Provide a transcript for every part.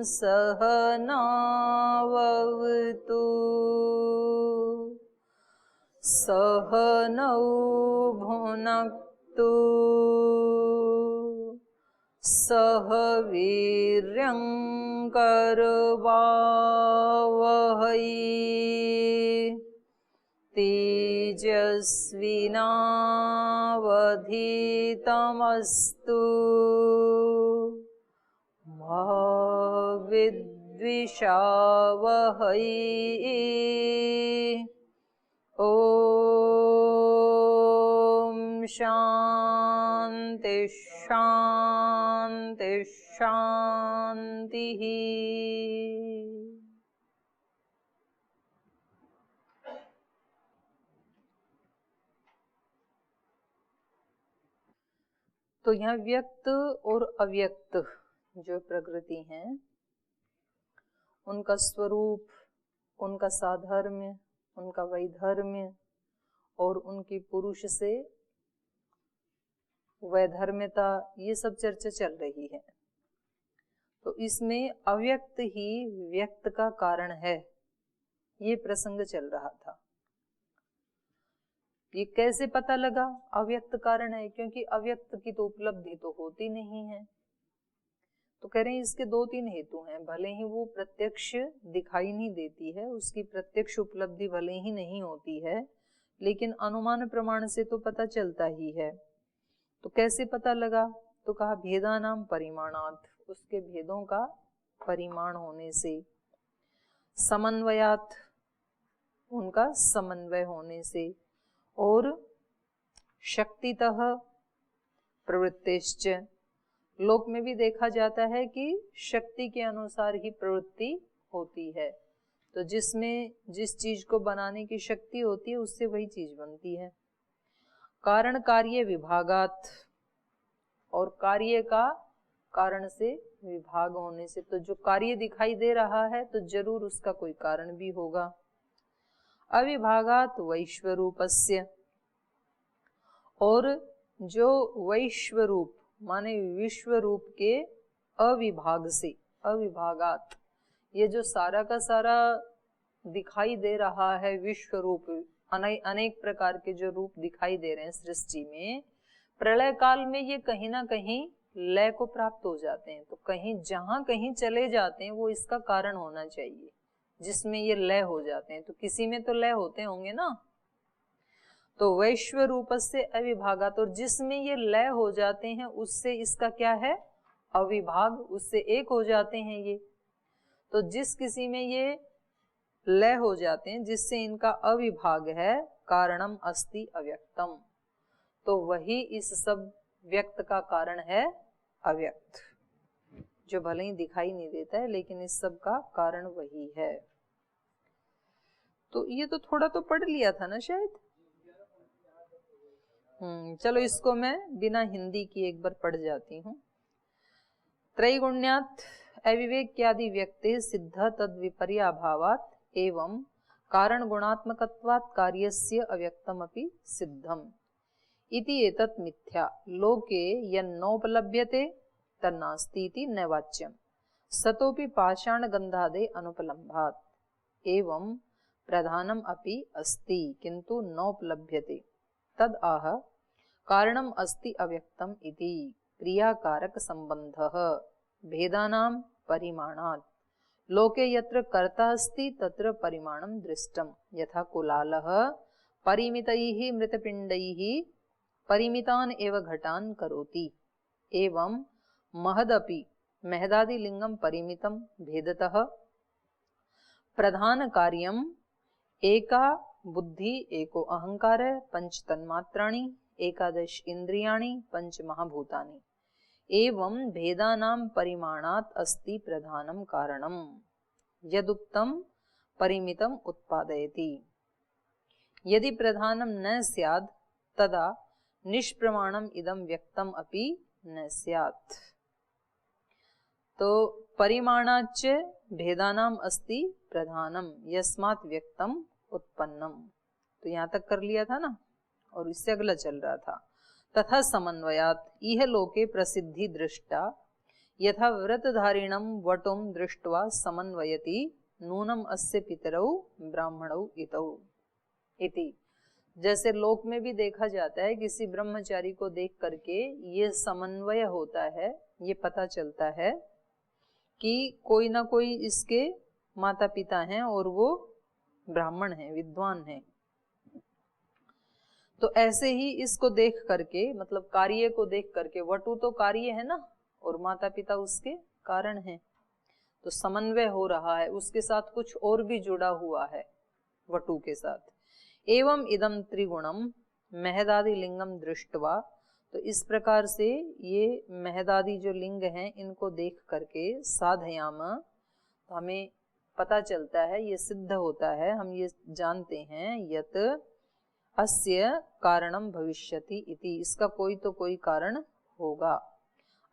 सहनावतु सहनौ भुनक्तु सह वीर्यं करवावहै तेजस्विनावधीतमस्तु मा विद्विषावहै। ओम शांति शांति शांति। तो यहाँ व्यक्त और अव्यक्त जो प्रकृति हैं, उनका स्वरूप, उनका साधर्म्य, उनका वैधर्म्य और उनकी पुरुष से वैधर्म्यता, ये सब चर्चा चल रही है। तो इसमें अव्यक्त ही व्यक्त का कारण है, ये प्रसंग चल रहा था। ये कैसे पता लगा अव्यक्त कारण है? क्योंकि अव्यक्त की तो उपलब्धि तो होती नहीं है। तो कह रहे हैं इसके दो तीन हेतु हैं। भले ही वो प्रत्यक्ष दिखाई नहीं देती है, उसकी प्रत्यक्ष उपलब्धि भले ही नहीं होती है, लेकिन अनुमान प्रमाण से तो पता चलता ही है। तो कैसे पता लगा? तो कहा भेदानाम परिमाणात्, उसके भेदों का परिमाण होने से, समन्वयात्, उनका समन्वय होने से, और शक्तितः प्रवृत्तिश्च, लोक में भी देखा जाता है कि शक्ति के अनुसार ही प्रवृत्ति होती है। तो जिसमें जिस चीज को बनाने की शक्ति होती है उससे वही चीज बनती है। कारण कार्य विभागात, और कार्य का कारण से विभाग होने से, तो जो कार्य दिखाई दे रहा है तो जरूर उसका कोई कारण भी होगा। अविभागात वैश्वरूपस्य, और जो वैश्वरूप माने विश्व रूप के अविभाग से, अविभागात, ये जो सारा का सारा दिखाई दे रहा है विश्व रूप, अनेक प्रकार के जो रूप दिखाई दे रहे हैं सृष्टि में, प्रलय काल में ये कहीं ना कहीं लय को प्राप्त हो जाते हैं। तो कहीं जहां कहीं चले जाते हैं वो इसका कारण होना चाहिए जिसमें ये लय हो जाते हैं। तो किसी में तो लय होते होंगे ना। तो वैश्व रूप से अविभागात, और जिसमें ये लय हो जाते हैं उससे इसका क्या है? अविभाग, उससे एक हो जाते हैं ये। तो जिस किसी में ये लय हो जाते हैं जिससे इनका अविभाग है, कारणम अस्ति अव्यक्तम, तो वही इस सब व्यक्त का कारण है अव्यक्त, जो भले ही दिखाई नहीं देता है लेकिन इस सब का कारण वही है। तो ये तो थोड़ा तो पढ़ लिया था ना शायद। चलो इसको मैं बिना हिंदी की एक बार पढ़ जाती हूँ। त्रैगुण्यात् अविवेक्यादि व्यक्ते सिद्ध तद विपर्याभावात् एवं कारण गुणात्मकत्वात् कार्यस्य अव्यक्तमपि सिद्धम् इति एतत् मिथ्या लोके यन्नोपलभ्यते तन्नास्ति इति न वाच्यम् सतोपि पाषाण गंधादे अनुपलम्भात् एवं प्रधानम अपि अस्ति किंतु नोपलभ्यते तद आह कारणम अस्ति अव्यक्तम इति क्रियाकारक संबंधः भेदानां परिमाणात् लोके यत्र कर्ता अस्ति तत्र परिमाणं दृष्टम् यथा कुलालः परिमितैः मृतपिण्डैः परिमितान् एव घटान् करोति एवं महदपि महदादिलिंगं परिमितं भेदतः प्रधान कार्यम् एका बुद्धि एको अहंकार पंच तन्मात्राणि एकादश इंद्रियाणि पंच महाभूतानि एवं भेदानां परिमाणात् अस्ति प्रधानम कारणम यदुक्तम परिमितम उत्पादयति यदि प्रधानम न स्यात् तदा निष्प्रमाणम इदं व्यक्तम अपि न स्यात्। तो परिमाणाच्च भेदानाम अस्ति प्रधानम यस्मात् व्यक्तम उत्पन्नम, तो यहाँ तक कर लिया था ना, और इससे अगला चल रहा था। तथा समन्वयात् इह लोके प्रसिद्धि दृष्टा यथा व्रतधारिणं वटुं दृष्ट्वा समन्वयति नूनम अस्य पितरौ ब्राह्मणौ इति। जैसे लोक में भी देखा जाता है, किसी ब्रह्मचारी को देख करके ये समन्वय होता है, ये पता चलता है कि कोई ना कोई इसके माता पिता हैं और वो ब्राह्मण हैं, विद्वान हैं। तो ऐसे ही इसको देख करके, मतलब कार्य को देख करके, वटु तो कार्य है ना, और माता पिता उसके कारण हैं, तो समन्वय हो रहा है, उसके साथ कुछ और भी जुड़ा हुआ है वटु के साथ। एवं इदम त्रिगुणम महदादि लिंगम दृष्टवा, तो इस प्रकार से ये महदादि जो लिंग हैं इनको देख करके साधयाम, तो हमें पता चलता है, ये सिद्ध होता है, हम ये जानते हैं, यत अस्य कारणम भविष्यति इति, इसका कोई तो कोई कारण होगा।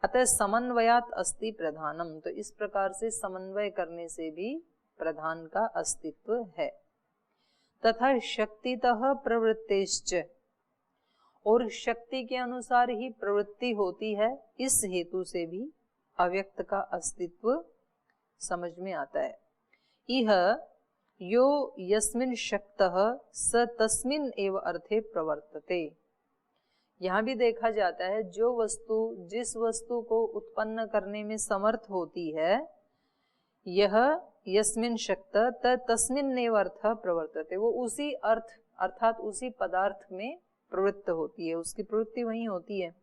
अतः समन्वयात अस्ति प्रधानम, तो इस प्रकार से समन्वय करने से भी प्रधान का अस्तित्व है। तथा शक्तितः प्रवृत्तेश्च, और शक्ति के अनुसार ही प्रवृत्ति होती है, इस हेतु से भी अव्यक्त का अस्तित्व समझ में आता है। इह यो यस्मिन् शक्तः स तस्मिन् एव अर्थे प्रवर्तते, यहाँ भी देखा जाता है जो वस्तु जिस वस्तु को उत्पन्न करने में समर्थ होती है, यह यस्मिन् शक्त तस्मिन् एव अर्थ प्रवर्तते, वो उसी अर्थ अर्थात उसी पदार्थ में प्रवृत्त होती है, उसकी प्रवृत्ति वहीं होती है।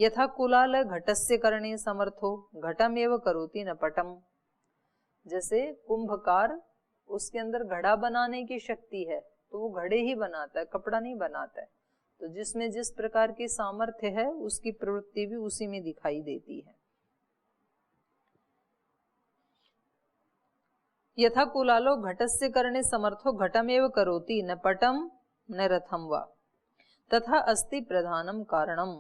यथा कुलाल घटस्य करणे समर्थो घटमेव करोति न पटम, जैसे कुंभकार उसके अंदर घड़ा बनाने की शक्ति है तो वो घड़े ही बनाता है, कपड़ा नहीं बनाता है। तो जिसमें जिस प्रकार की सामर्थ्य है उसकी प्रवृत्ति भी उसी में दिखाई देती है। यथा कुलालो घटस्य करणे समर्थो घटमेव करोति न पटम न रथम वा तथा अस्ति प्रधानम कारणम,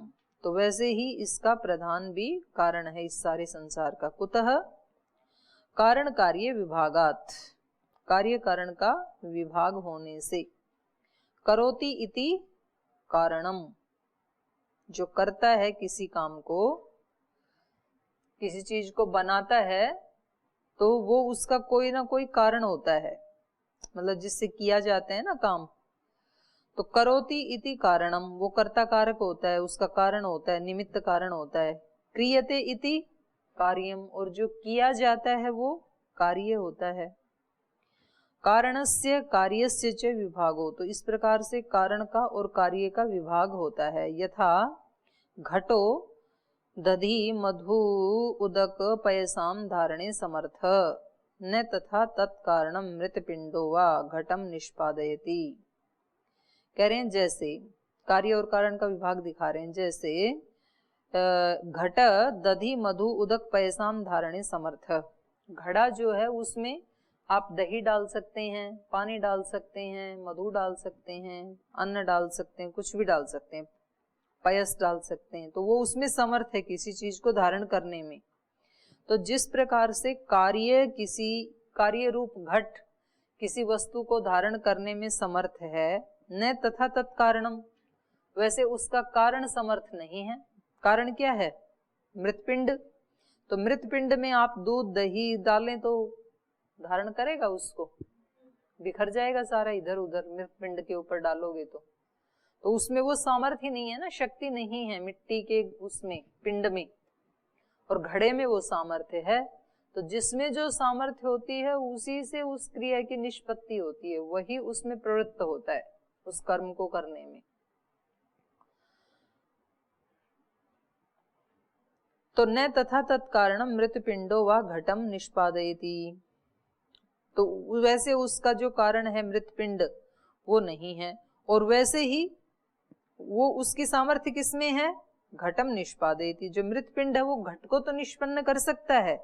तो वैसे ही इसका प्रधान भी कारण है इस सारे संसार का। कुतः कारण कार्य विभागात, कार्य कारण का विभाग होने से। करोति इति कारणम, जो करता है किसी काम को, किसी चीज को बनाता है, तो वो उसका कोई ना कोई कारण होता है, मतलब जिससे किया जाता है ना काम। तो करोति इति कारणम, वो कर्ता कारक होता है, उसका कारण होता है, निमित्त कारण होता है। क्रियते इति कार्यम, और जो किया जाता है वो कार्य होता है। कारणस्य कार्यस्य च विभागो, तो इस प्रकार से कारण का और कार्य का विभाग होता है। यथा घटो दधि मधु उदक पयसाम धारणे समर्थ न तथा तत्कारणम मृतपिंडो वा घटम निष्पादयति। कह रहे हैं जैसे कार्य और कारण का विभाग दिखा रहे हैं, जैसे घट दधि मधु उदक पयसाम धारणे समर्थ, घड़ा जो है उसमें आप दही डाल सकते हैं, पानी डाल सकते हैं, मधु डाल सकते हैं, अन्न डाल सकते हैं, कुछ भी डाल सकते हैं, पयस डाल सकते हैं, तो वो उसमें समर्थ है किसी चीज को धारण करने में। तो जिस प्रकार से कार्य किसी कार्य रूप घट किसी वस्तु को धारण करने में समर्थ है, न तथा तत्कारणम, वैसे उसका कारण समर्थ नहीं है। कारण क्या है? मृतपिंड। तो मृतपिंड में आप दूध दही डालें तो धारण करेगा, उसको बिखर जाएगा सारा इधर उधर, मृतपिंड के ऊपर डालोगे तो उसमें वो सामर्थ्य ही नहीं है ना, शक्ति नहीं है मिट्टी के उसमें पिंड में, और घड़े में वो सामर्थ्य है। तो जिसमें जो सामर्थ्य होती है उसी से उस क्रिया की निष्पत्ति होती है, वही उसमें प्रवृत्त होता है उस कर्म को करने में। तो न तथा तत्कारणम मृतपिंडो वा घटम निष्पादयति, तो वैसे उसका जो कारण है मृतपिंड वो नहीं है, और वैसे ही वो उसकी सामर्थ्य किसमें है? घटम निष्पादयति। जो मृतपिंड है वो घट को तो निष्पन्न कर सकता है,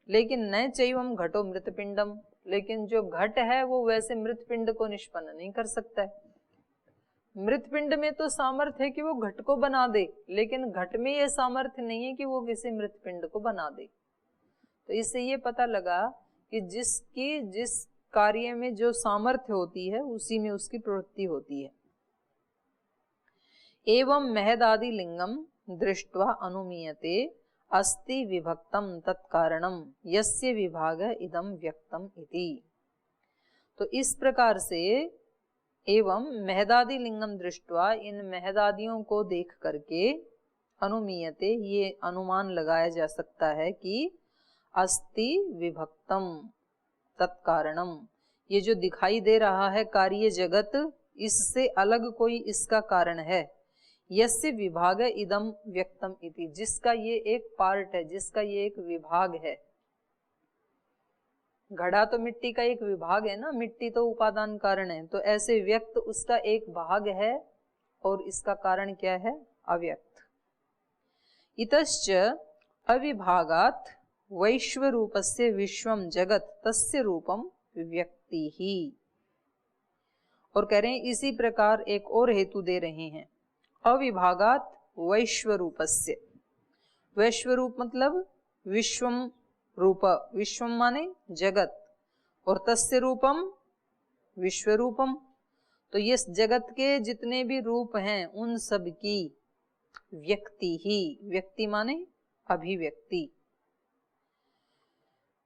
लेकिन न चैवम घटो मृतपिंडम, लेकिन जो घट है वो वैसे मृतपिंड को निष्पन्न नहीं कर सकता है। मृतपिंड में तो सामर्थ्य है कि वो घट को बना दे, लेकिन घट में ये सामर्थ्य नहीं है कि वो किसी मृतपिंड को बना दे। तो इससे ये पता लगा कि जिसकी जिस कार्य में जो सामर्थ्य होती है उसी में उसकी प्रवृत्ति होती है। एवं महदादि लिंगम दृष्ट्वा अनुमीयते अस्ति विभक्तम तत्कारणम यस्य विभाग इदम व्यक्तम इति। तो इस प्रकार से एवं महदादि लिंगम दृष्ट्वा, इन महदादियों को देख करके अनुमीयते, ये अनुमान लगाया जा सकता है कि अस्ति विभक्तम तत्कारणम, ये जो दिखाई दे रहा है कार्य जगत, इससे अलग कोई इसका कारण है। यस्य विभाग इदम व्यक्तम इति, जिसका ये एक पार्ट है, जिसका ये एक विभाग है। घड़ा तो मिट्टी का एक विभाग है ना, मिट्टी तो उपादान कारण है, तो ऐसे व्यक्त उसका एक भाग है और इसका कारण क्या है? अव्यक्त। इतश्च अविभागात् वैश्वरूपस्य विश्वम जगत तस्य रूपम व्यक्ति ही। और कह रहे हैं इसी प्रकार एक और हेतु दे रहे हैं, अविभागात् वैश्वरूपस्य। वैश्वरूप मतलब विश्वम रूप, विश्वम माने जगत, और तस्य रूपम विश्वरूपम। तो ये जगत के जितने भी रूप हैं उन सब की व्यक्ति ही, व्यक्ति माने अभिव्यक्ति।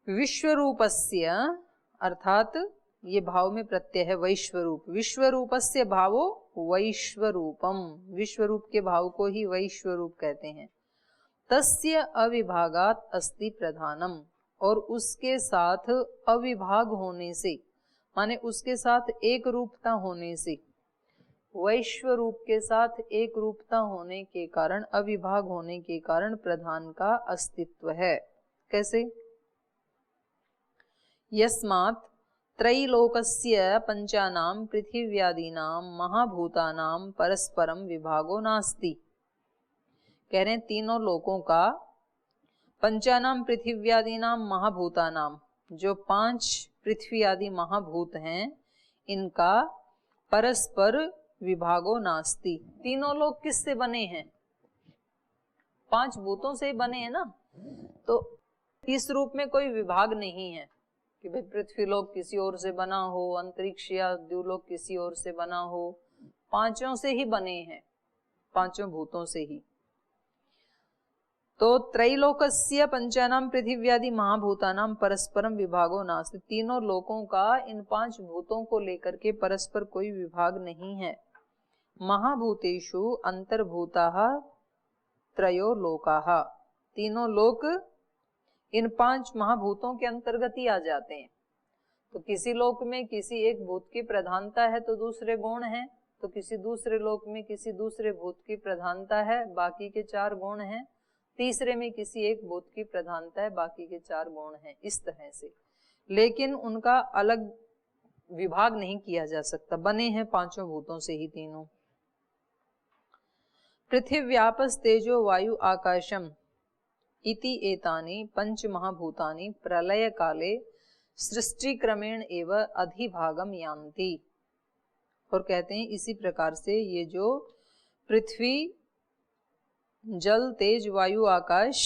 विश्वरूपस्य अर्थात ये भाव में प्रत्यय है वैश्वरूप, विश्वरूपस्य भावो वैश्वरूपम, विश्वरूप के भाव को ही वैश्वरूप कहते हैं। तस्य अविभागात् अस्ति प्रधानम, और उसके साथ अविभाग होने से, माने उसके साथ एक रूपता होने से, वैश्वरूप के साथ एक रूपता होने के कारण, अविभाग होने के कारण प्रधान का अस्तित्व है। कैसे? यस्मात् त्रैलोकस्य पंचानां पृथिव्यादीनां महाभूतानां परस्परम विभागो नास्ति। कह रहे हैं तीनों लोकों का, पंचानाम पृथिव्यादीनाम महाभूतानाम, जो 5 पृथ्वी आदि महाभूत हैं, इनका परस्पर विभागो नास्ति। तीनों लोक किससे बने हैं? 5 भूतों से बने हैं ना, तो इस रूप में कोई विभाग नहीं है कि भाई पृथ्वीलोक किसी और से बना हो, अंतरिक्ष या द्युलोक किसी और से बना हो। 5 से ही बने हैं, 5 भूतों से ही। तो त्रैलोकस्य पंचानाम पृथिव्यादि महाभूतानाम परस्परम विभागो नास्ति, तीनों लोकों का इन 5 भूतों को लेकर के परस्पर कोई विभाग नहीं है। महाभूतेषु अंतर्भूताः त्रयो लोकाः, तीनों लोक इन 5 महाभूतों के अंतर्गत ही आ जाते हैं। तो किसी लोक में किसी एक भूत की प्रधानता है तो दूसरे गुण हैं, तो किसी दूसरे लोक में किसी दूसरे भूत की प्रधानता है, बाकी के 4 गुण हैं। तीसरे में किसी एक भूत की प्रधानता है, बाकी के 4 गुण हैं, इस तरह से। लेकिन उनका अलग विभाग नहीं किया जा सकता, बने हैं 5 भूतों से ही तीनों। पृथिव्यापस तेजो वायु आकाशम इति एतानि 5 महाभूतानि प्रलय काले सृष्टि क्रमेण एव अधिभागम यान्ति। और कहते हैं इसी प्रकार से ये जो पृथ्वी, जल, तेज, वायु, आकाश,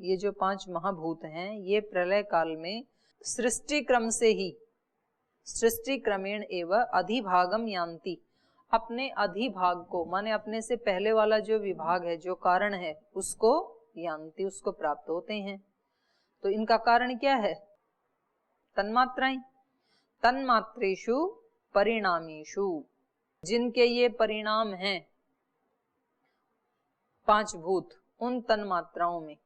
ये जो 5 महाभूत हैं, ये प्रलय काल में सृष्टि क्रम से ही, सृष्टि क्रमेण एव अधिभागम यान्ति, अपने अधिभाग को, माने अपने से पहले वाला जो विभाग है, जो कारण है, उसको यान्ति, उसको प्राप्त होते हैं। तो इनका कारण क्या है? तन्मात्राएं। तन्मात्रेषु परिणामेषु, जिनके ये परिणाम हैं 5 भूत, उन तन्मात्राओं में।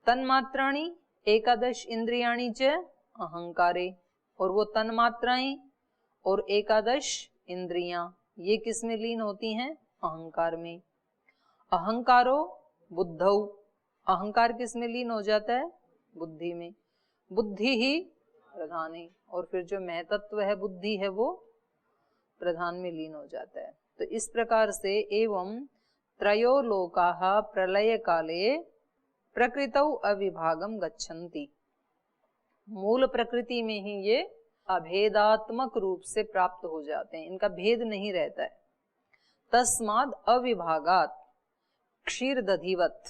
तन्मात्राणि एकादश इंद्रियाणि च अहंकारे, और वो तन्मात्राएं और एकादश इंद्रियां ये किस में लीन होती हैं? अहंकार में। अहंकारो बुद्धौ, अहंकार किस में लीन हो जाता है? बुद्धि में। बुद्धि ही प्रधान है, और फिर जो महतत्व है बुद्धि है वो प्रधान में लीन हो जाता है। तो इस प्रकार से एवं त्रयो लोकाः प्रलय काले प्रकृतौ अविभागम गच्छन्ति, मूल प्रकृति में ही ये अभेदात्मक रूप से प्राप्त हो जाते हैं, इनका भेद नहीं रहता है। तस्माद् अविभागात् क्षीरदधिवत्,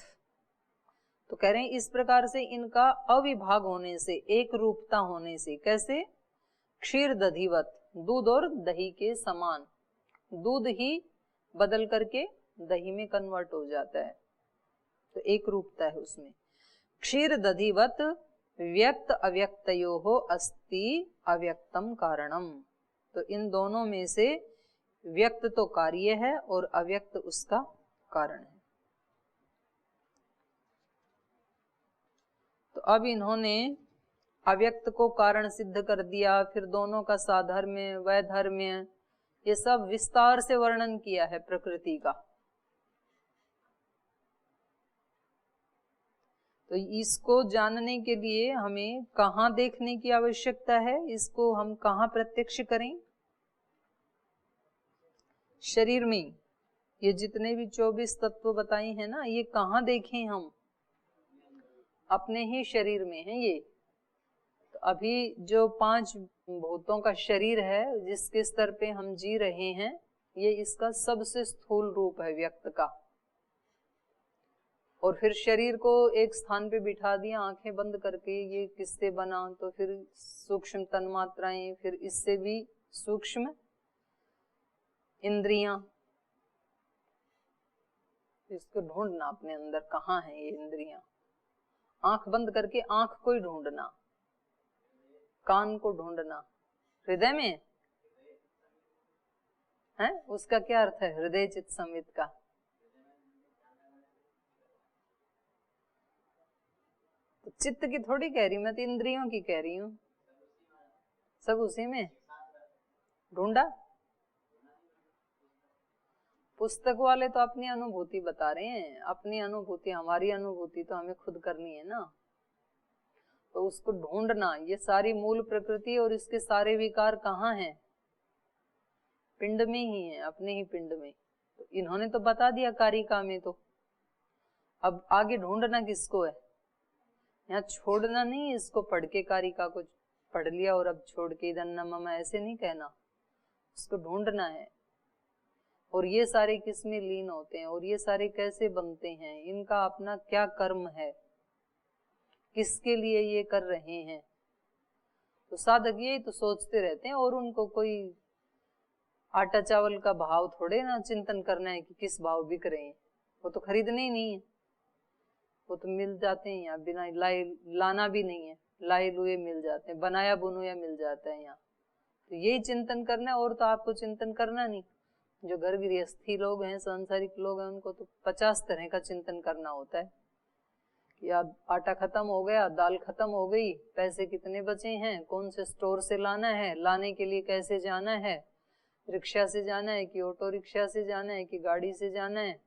तो कह रहे हैं इस प्रकार से इनका अविभाग होने से, एक रूपता होने से। कैसे? क्षीरदधिवत्, दूध और दही के समान। दूध ही बदल करके दही में कन्वर्ट हो जाता है, तो एक रूपता है उसमें। क्षीर दधिवत व्यक्त अव्यक्तयोः अस्ति अव्यक्तम कारणम। तो इन दोनों में से व्यक्त तो कार्य है और अव्यक्त उसका कारण है। तो अब इन्होंने अव्यक्त को कारण सिद्ध कर दिया, फिर दोनों का साधर्म्य वैधर्म्य ये सब विस्तार से वर्णन किया है प्रकृति का। तो इसको जानने के लिए हमें कहाँ देखने की आवश्यकता है, इसको हम कहाँ प्रत्यक्ष करें? शरीर में। ये जितने भी 24 तत्व बताए हैं ना, ये कहाँ देखें हम? अपने ही शरीर में है ये। तो अभी जो 5 भूतों का शरीर है जिसके स्तर पे हम जी रहे हैं, ये इसका सबसे स्थूल रूप है व्यक्त का। और फिर शरीर को एक स्थान पे बिठा दिया आंखें बंद करके, ये किससे बना? तो फिर सूक्ष्म तन्मात्राएं, फिर इससे भी सूक्ष्म इंद्रियां। इसको ढूंढना अपने अंदर कहाँ है ये इंद्रियां। आंख बंद करके आंख को ही ढूंढना, कान को ढूंढना, हृदय में है। उसका क्या अर्थ है हृदय चित्त संवित का? तो चित्त की थोड़ी कह रही, मैं तो इंद्रियों की कह रही हूँ। सब उसी में ढूंढा। पुस्तक वाले तो अपनी अनुभूति बता रहे हैं, अपनी अनुभूति, हमारी अनुभूति तो हमें खुद करनी है ना। तो उसको ढूंढना, ये सारी मूल प्रकृति और इसके सारे विकार कहाँ हैं? पिंड में ही है, अपने ही पिंड में। तो इन्होंने तो बता दिया कारिका में, तो अब आगे ढूंढना किसको है? यहाँ छोड़ना नहीं, इसको पढ़ के कारिका को पढ़ लिया और अब छोड़ के इधर न ममा ऐसे नहीं कहना, इसको ढूंढना है। और ये सारे किस में लीन होते हैं और ये सारे कैसे बनते हैं, इनका अपना क्या कर्म है, किसके लिए ये कर रहे हैं। तो साधक ये तो सोचते रहते हैं और उनको कोई आटा चावल का भाव थोड़े ना चिंतन करना है कि किस भाव बिक रहे हैं, वो तो खरीदने ही नहीं है, वो तो मिल जाते हैं यहाँ, बिना लाना भी नहीं है, लाए लुए मिल जाते हैं, बनाया बुनुया मिल जाता है यहाँ। तो यही चिंतन करना है और तो आपको चिंतन करना नहीं। जो घर गृहस्थी लोग हैं, सांसारिक लोग हैं, उनको तो 50 तरह का चिंतन करना होता है कि अब आटा खत्म हो गया, दाल खत्म हो गई, पैसे कितने बचे हैं, कौन से स्टोर से लाना है, लाने के लिए कैसे जाना है, रिक्शा से जाना है कि ऑटो रिक्शा से जाना है कि गाड़ी से जाना है,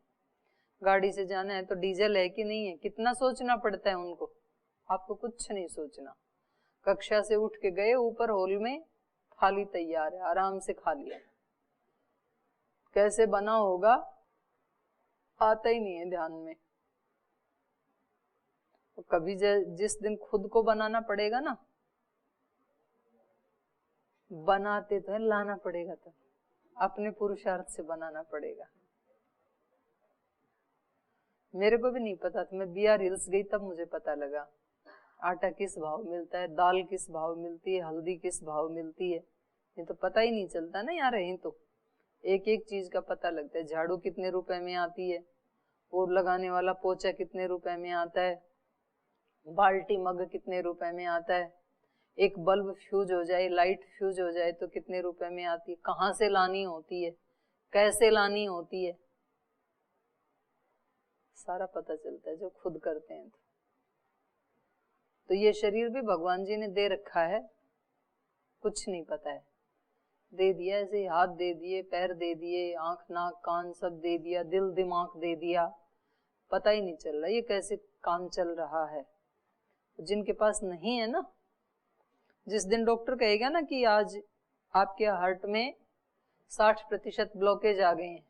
गाड़ी से जाना है तो डीजल है कि नहीं है, कितना सोचना पड़ता है उनको। आपको कुछ नहीं सोचना, कक्षा से उठ के गए ऊपर हॉल में, थाली तैयार है, आराम से खा लिया। कैसे बना होगा आता ही नहीं है ध्यान में। तो कभी जिस दिन खुद को बनाना पड़ेगा ना, बनाते तो है, लाना पड़ेगा, तो अपने पुरुषार्थ से बनाना पड़ेगा। मेरे को भी नहीं पता था, मैं बिहार हिल्स गई तब मुझे पता लगा आटा किस भाव मिलता है, दाल किस भाव मिलती है, हल्दी किस भाव मिलती है। ये तो पता ही नहीं चलता ना यहाँ रहे तो, एक एक चीज का पता लगता है। झाड़ू कितने रुपए में आती है, वो लगाने वाला पोछा कितने रुपए में आता है, बाल्टी मग कितने रुपए में आता है, एक बल्ब फ्यूज हो जाए, लाइट फ्यूज हो जाए तो कितने रुपए में आती है, कहाँ से लानी होती है, कैसे लानी होती है, सारा पता चलता है जो खुद करते हैं। तो ये शरीर भी भगवान जी ने दे रखा है, कुछ नहीं पता है, दे दिया ऐसे, हाथ दे दिए, पैर दे दिए, आंख नाक कान सब दे दिया, दिल दिमाग दे दिया, पता ही नहीं चल रहा ये कैसे काम चल रहा है। जिनके पास नहीं है ना, जिस दिन डॉक्टर कहेगा ना कि आज आपके हार्ट में 60% ब्लॉकेज आ गए हैं,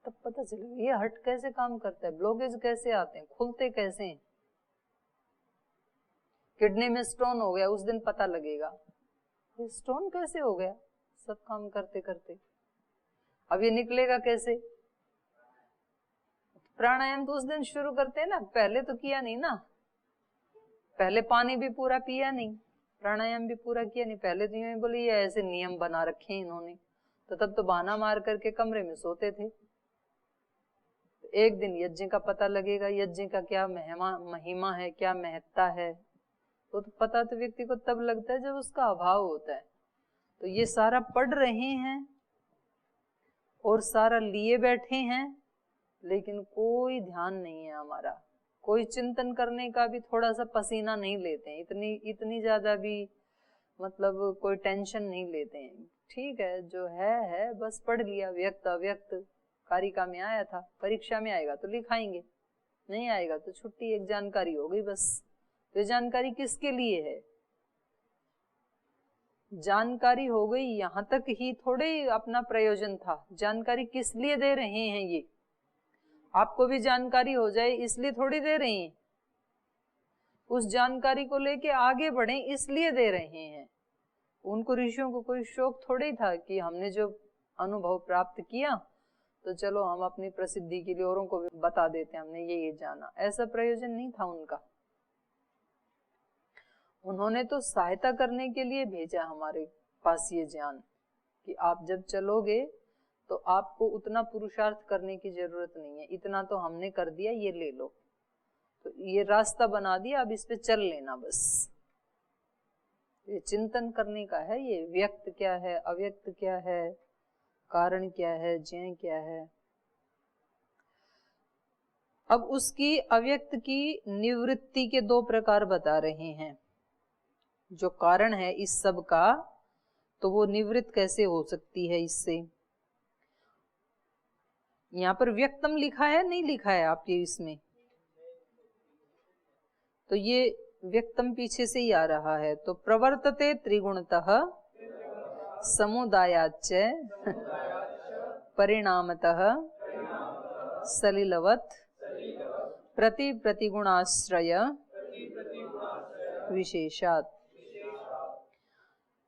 तब पता चलेगा ये हार्ट कैसे काम करता है, ब्लॉकेज कैसे आते हैं, खुलते कैसे हैं। किडनी में स्टोन हो गया, उस दिन पता लगेगा ये स्टोन कैसे हो गया, सब काम करते करते। अब ये निकलेगा कैसे? प्राणायाम तो उस दिन शुरू करते हैं ना, पहले तो किया नहीं ना, पहले पानी भी पूरा पिया नहीं, प्राणायाम भी पूरा किया नहीं, पहले तो यूं बोली ये ऐसे नियम बना रखे हैं इन्होंने, तो तब तो बहाना मार करके कमरे में सोते थे। एक दिन यज्ञ का पता लगेगा, यज्ञ का क्या महिमा है, क्या महत्ता है, तो पता तो व्यक्ति को तब लगता है जब उसका अभाव होता है। तो ये सारा पढ़ रहे हैं और सारा लिए बैठे हैं, लेकिन कोई ध्यान नहीं है हमारा, कोई चिंतन करने का भी थोड़ा सा पसीना नहीं लेते हैं, इतनी ज्यादा भी मतलब कोई टेंशन नहीं लेते हैं। ठीक है, जो है बस पढ़ लिया, व्यक्त अव्यक्त कारिका में आया था, परीक्षा में आएगा तो लिखाएंगे, नहीं आएगा तो छुट्टी, एक जानकारी हो गई बस। तो जानकारी किसके लिए है? जानकारी हो गई, यहां तक ही थोड़े अपना प्रयोजन था। जानकारी किस लिए दे रहे हैं? ये आपको भी जानकारी हो जाए इसलिए थोड़ी दे रहे हैं, उस जानकारी को लेके आगे बढ़े इसलिए दे रहे हैं। उनको ऋषियों को कोई शौक थोड़े ही था कि हमने जो अनुभव प्राप्त किया तो चलो हम अपनी प्रसिद्धि के लिए औरों को भी बता देते हैं हमने ये जाना, ऐसा प्रयोजन नहीं था उनका। उन्होंने तो सहायता करने के लिए भेजा हमारे पास ये ज्ञान कि आप जब चलोगे तो आपको उतना पुरुषार्थ करने की जरूरत नहीं है, इतना तो हमने कर दिया, ये ले लो, तो ये रास्ता बना दिया, अब इस पे चल लेना बस। ये चिंतन करने का है, ये व्यक्त क्या है, अव्यक्त क्या है, कारण क्या है, ज्ञ क्या है। अब उसकी अव्यक्त की निवृत्ति के दो प्रकार बता रहे हैं। जो कारण है इस सब का, तो वो निवृत्त कैसे हो सकती है इससे। यहाँ पर व्यक्तम लिखा है, नहीं लिखा है आपके इसमें, तो ये व्यक्तम पीछे से ही आ रहा है। तो प्रवर्तते त्रिगुणतः समुदायाच्च परिणामतः सलिलवत् प्रति प्रतिगुणाश्रय विशेषात्।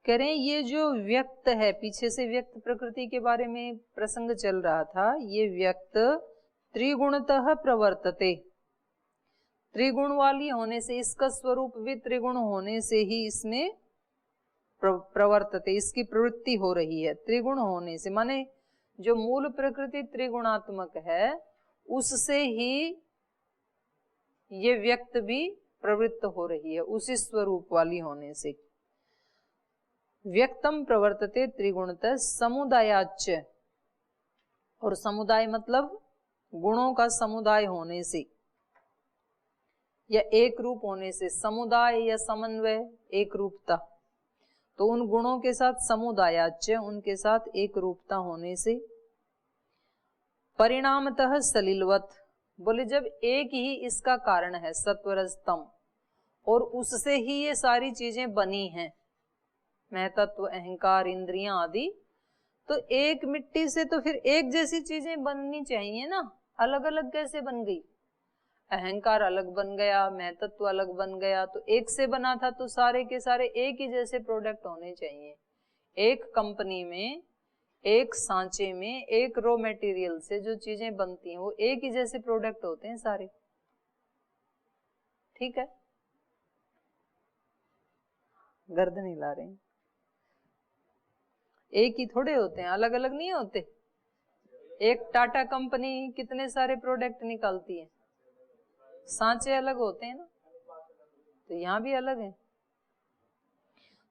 कह रहे हैं ये जो व्यक्त है, पीछे से व्यक्त प्रकृति के बारे में प्रसंग चल रहा था, ये व्यक्त त्रिगुणतः प्रवर्तते, त्रिगुण वाली होने से, इसका स्वरूप भी त्रिगुण होने से ही इसमें प्रवर्तते, इसकी प्रवृत्ति हो रही है। त्रिगुण होने से माने जो मूल प्रकृति त्रिगुणात्मक है उससे ही ये व्यक्त भी प्रवृत्त हो रही है, उसी स्वरूप वाली होने से। व्यक्तम प्रवर्तते त्रिगुणतः समुदायाच्च, और समुदाय मतलब गुणों का समुदाय होने से या एक रूप होने से, समुदाय या समन्वय, एक रूपता, तो उन गुणों के साथ समुदायाच्च, उनके साथ एक रूपता होने से। परिणामतः सलिलवत्, बोले जब एक ही इसका कारण है सत्वरजतम, और उससे ही ये सारी चीजें बनी हैं, महतत्व, अहंकार, इंद्रियां आदि, तो एक मिट्टी से तो फिर एक जैसी चीजें बननी चाहिए ना, अलग अलग कैसे बन गई? अहंकार अलग बन गया, महतत्व अलग बन गया, तो एक से बना था तो सारे के सारे एक ही जैसे प्रोडक्ट होने चाहिए। एक कंपनी में, एक सांचे में, एक रॉ मटेरियल से जो चीजें बनती हैं वो एक ही जैसे प्रोडक्ट होते हैं सारे, ठीक है? गर्दन हिला रहे हैं, एक ही थोड़े होते हैं, अलग अलग नहीं होते। एक टाटा कंपनी कितने सारे प्रोडक्ट निकालती है, सांचे अलग होते हैं ना, तो यहाँ भी अलग है।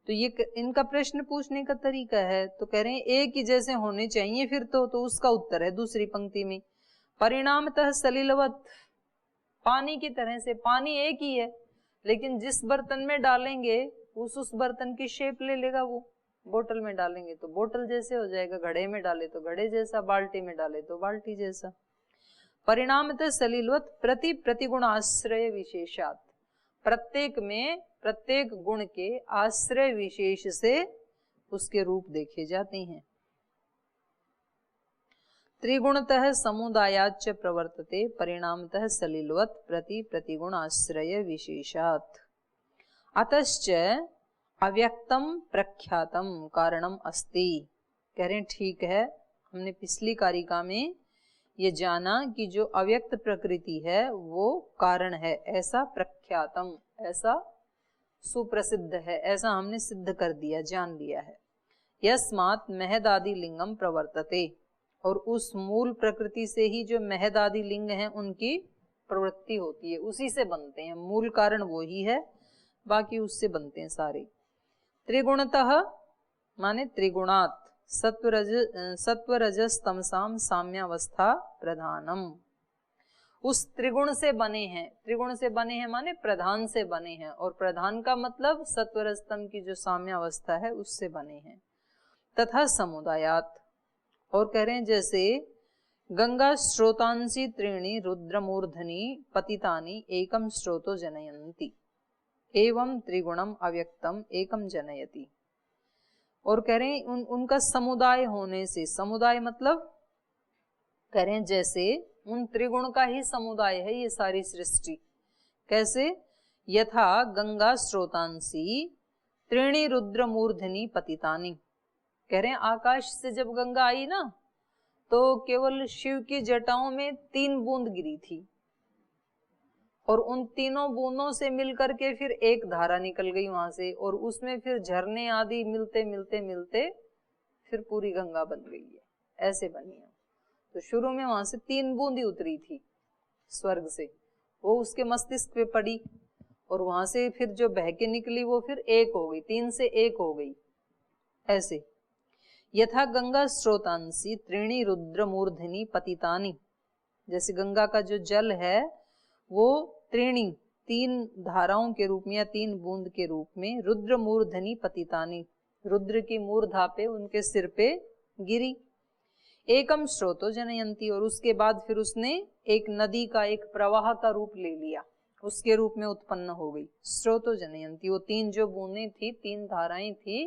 तो ये इनका प्रश्न पूछने का तरीका है, तो कह रहे हैं एक ही जैसे होने चाहिए फिर तो उसका उत्तर है दूसरी पंक्ति में, परिणामतः सलिलवत्, पानी की तरह से। पानी एक ही है, लेकिन जिस बर्तन में डालेंगे उस बर्तन की शेप ले लेगा वो। बोतल में डालेंगे तो बोतल जैसे हो जाएगा, घड़े में डाले तो घड़े जैसा, बाल्टी में डाले तो बाल्टी जैसा। परिणामतः सलिलवत् प्रति प्रतिगुण आश्रय विशेषात्, प्रत्येक में प्रत्येक गुण के आश्रय विशेष से उसके रूप देखे जाते हैं। त्रिगुणतः समुदायाच्च प्रवर्तते परिणामतः सलिलवत् प्रति प्रतिगुण आश्रय विशेषात्। अतश्च अव्यक्तम प्रख्यातम कारणम अस्ति। कह रहे हैं ठीक है, हमने पिछली कारिका में ये जाना कि जो अव्यक्त प्रकृति है वो कारण है, ऐसा प्रख्यातम, ऐसा सुप्रसिद्ध है, ऐसा हमने सिद्ध कर दिया, जान लिया है। यस्मात् महदादि लिंगम प्रवर्तते, और उस मूल प्रकृति से ही जो महद आदि लिंग हैं उनकी प्रवृत्ति होती है, उसी से बनते हैं, मूल कारण वो ही है, बाकी उससे बनते हैं सारे। त्रिगुणतः माने त्रिगुणात सत्व रजस तमसाम साम्यावस्था प्रधानम, उस त्रिगुण से बने हैं, त्रिगुण से बने हैं माने प्रधान से बने हैं, और प्रधान का मतलब सत्व रजतम की जो साम्यावस्था है उससे बने हैं। तथा समुदायात, और कह रहे हैं जैसे गंगा स्रोतांसी त्रीणि रुद्रमूर्धनि पतितानि एकम स्रोतो जनयन्ति एवं त्रिगुणम अव्यक्तम एकम जनयति। और कह रहे हैं उनका समुदाय होने से, समुदाय मतलब कह रहे हैं जैसे उन त्रिगुण का ही समुदाय है ये सारी सृष्टि। कैसे? यथा गंगा स्रोतांसी त्रीणि रुद्रमूर्धनि पतितानि, कह रहे हैं आकाश से जब गंगा आई ना तो केवल शिव की जटाओं में 3 बूंद गिरी थी, और उन तीनों बूंदों से मिलकर के फिर एक धारा निकल गई वहां से, और उसमें फिर झरने आदि मिलते मिलते मिलते फिर पूरी गंगा बन गई है, ऐसे बनी है। तो शुरू में वहां से 3 बूंद ही उतरी थी स्वर्ग से, वो उसके मस्तिष्क पे पड़ी, और वहां से फिर जो बह के निकली वो फिर एक हो गई, 3 से 1 हो गई, ऐसे। यथा गंगा स्रोतांसी त्रीणि रुद्रमूर्धनि पतितानि, जैसे गंगा का जो जल है वो त्रीणि 3 धाराओं के रूप में या 3 बूंद के रूप में रुद्रमूर्धनि पतितानि, रुद्र की मूर्धा पे उनके सिर पे गिरी। एकम स्रोतो जनयंती, और उसके बाद फिर उसने एक नदी का एक प्रवाह का रूप ले लिया, उसके रूप में उत्पन्न हो गई। स्रोतो जनयंती, वो 3 जो बूंदें थी, 3 धाराएं थी,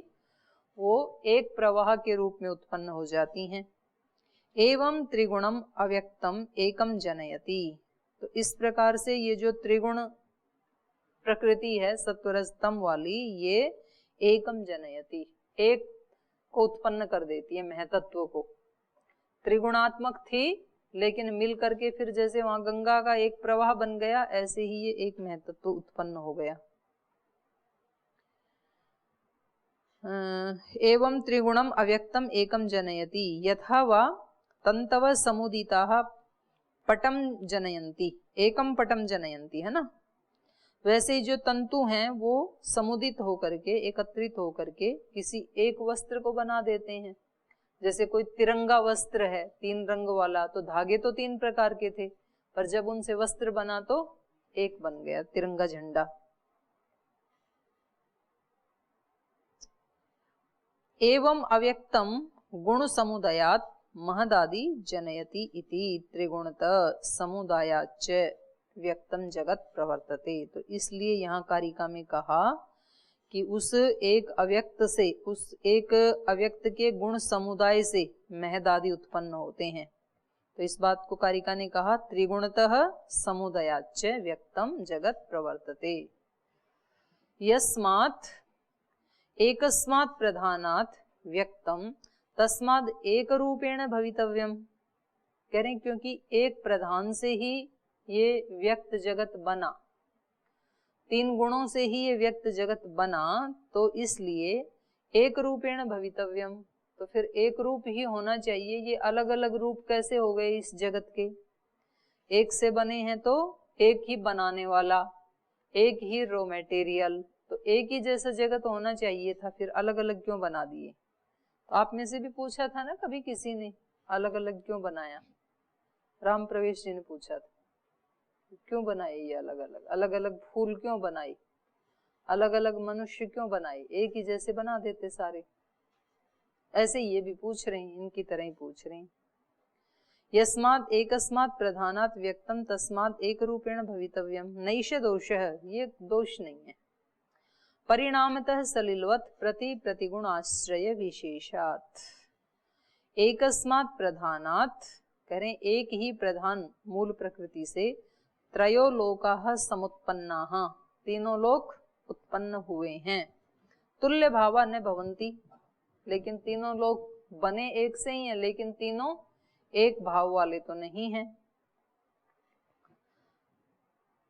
वो एक प्रवाह के रूप में उत्पन्न हो जाती हैं। एवं त्रिगुणम अव्यक्तम एकम जनयति, तो इस प्रकार से ये जो त्रिगुण प्रकृति है सत्वरजतम वाली, ये एकम जनयति, एक को उत्पन्न कर देती है, महतत्व को। त्रिगुणात्मक थी लेकिन मिल करके फिर जैसे वहां गंगा का एक प्रवाह बन गया, ऐसे ही ये एक महतत्व उत्पन्न हो गया। एवं त्रिगुणम अव्यक्तम एकम जनयति यथा वा तंतव समुदिताः पटम जनयंती, एकम पटम जनयंती, है ना। वैसे ही जो तंतु हैं वो समुदित होकर के, एकत्रित होकर के किसी एक वस्त्र को बना देते हैं। जैसे कोई तिरंगा वस्त्र है 3 रंग वाला, तो धागे तो 3 प्रकार के थे, पर जब उनसे वस्त्र बना तो एक बन गया, तिरंगा झंडा। एवं अव्यक्तम गुण समुदायात महदादि जनयति इति त्रिगुणत समुदायाच व्यक्तम जगत प्रवर्तते। तो इसलिए यहाँ कारिका में कहा कि उस एक अव्यक्त से, उस एक अव्यक्त के गुण समुदाय से महदादि उत्पन्न होते हैं। तो इस बात को कारिका ने कहा त्रिगुणतः समुदायाच व्यक्तम जगत प्रवर्तते। यस्मात् एकस्मात् प्रधानात् व्यक्तम तस्माद् एक रूपेण भवितव्यम, कह रहे हैं क्योंकि एक प्रधान से ही ये व्यक्त जगत बना, 3 गुणों से ही ये व्यक्त जगत बना, तो इसलिए एक रूपेण भवितव्यम, तो फिर एक रूप ही होना चाहिए। ये अलग अलग रूप कैसे हो गए इस जगत के? एक से बने हैं तो एक ही बनाने वाला, एक ही रॉ मटेरियल, तो एक ही जैसा जगत होना चाहिए था, फिर अलग अलग क्यों बना दिए? तो आप में से भी पूछा था ना कभी किसी ने, अलग अलग क्यों बनाया? राम प्रवेश जी ने पूछा था, क्यों बनाए ये अलग अलग, अलग अलग फूल क्यों बनाए, अलग अलग मनुष्य क्यों बनाए, एक ही जैसे बना देते सारे। ऐसे ये भी पूछ रहे हैं, इनकी तरह ही पूछ रहे हैं। यस्मात् एकस्मात् प्रधानात् व्यक्तम तस्मात् एक रूपेण भवितव्यम नैष दोषः, ये दोष नहीं है। परिणामतः सलिलवत् प्रति प्रतिगुण आश्रय विशेषात् एकस्मात् प्रधानात्, करें एक ही प्रधान मूल प्रकृति से, त्रयो लोकाः समुत्पन्नाः, 3 लोक उत्पन्न हुए हैं। तुल्य भावा न भवन्ति, लेकिन 3 लोक बने एक से ही हैं, लेकिन तीनों एक भाव वाले तो नहीं हैं।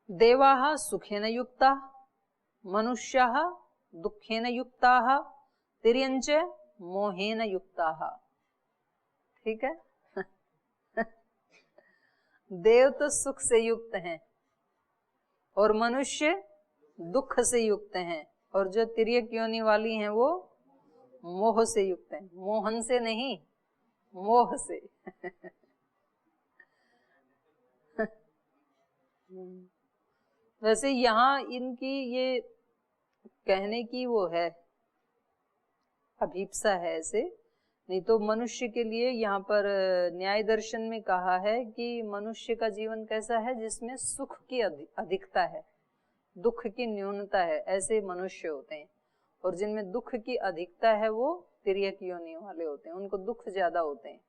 देवाः सुखेन युक्ताः, मनुष्याः दुखेन युक्ताः, तिर्यञ्च मोहेन युक्ताः। ठीक है देव तो सुख से युक्त हैं और मनुष्य दुख से युक्त हैं, और जो तिर्यक योनि वाली हैं वो मोह से युक्त हैं। मोहन से नहीं, मोह से। वैसे यहाँ इनकी ये कहने की वो है, अभीप्सा है ऐसे, नहीं तो मनुष्य के लिए यहाँ पर न्याय दर्शन में कहा है कि मनुष्य का जीवन कैसा है जिसमें सुख की अधिकता है, दुख की न्यूनता है, ऐसे मनुष्य होते हैं। और जिनमें दुख की अधिकता है वो तिर्यक योनि वाले होते हैं, उनको दुख ज्यादा होते हैं।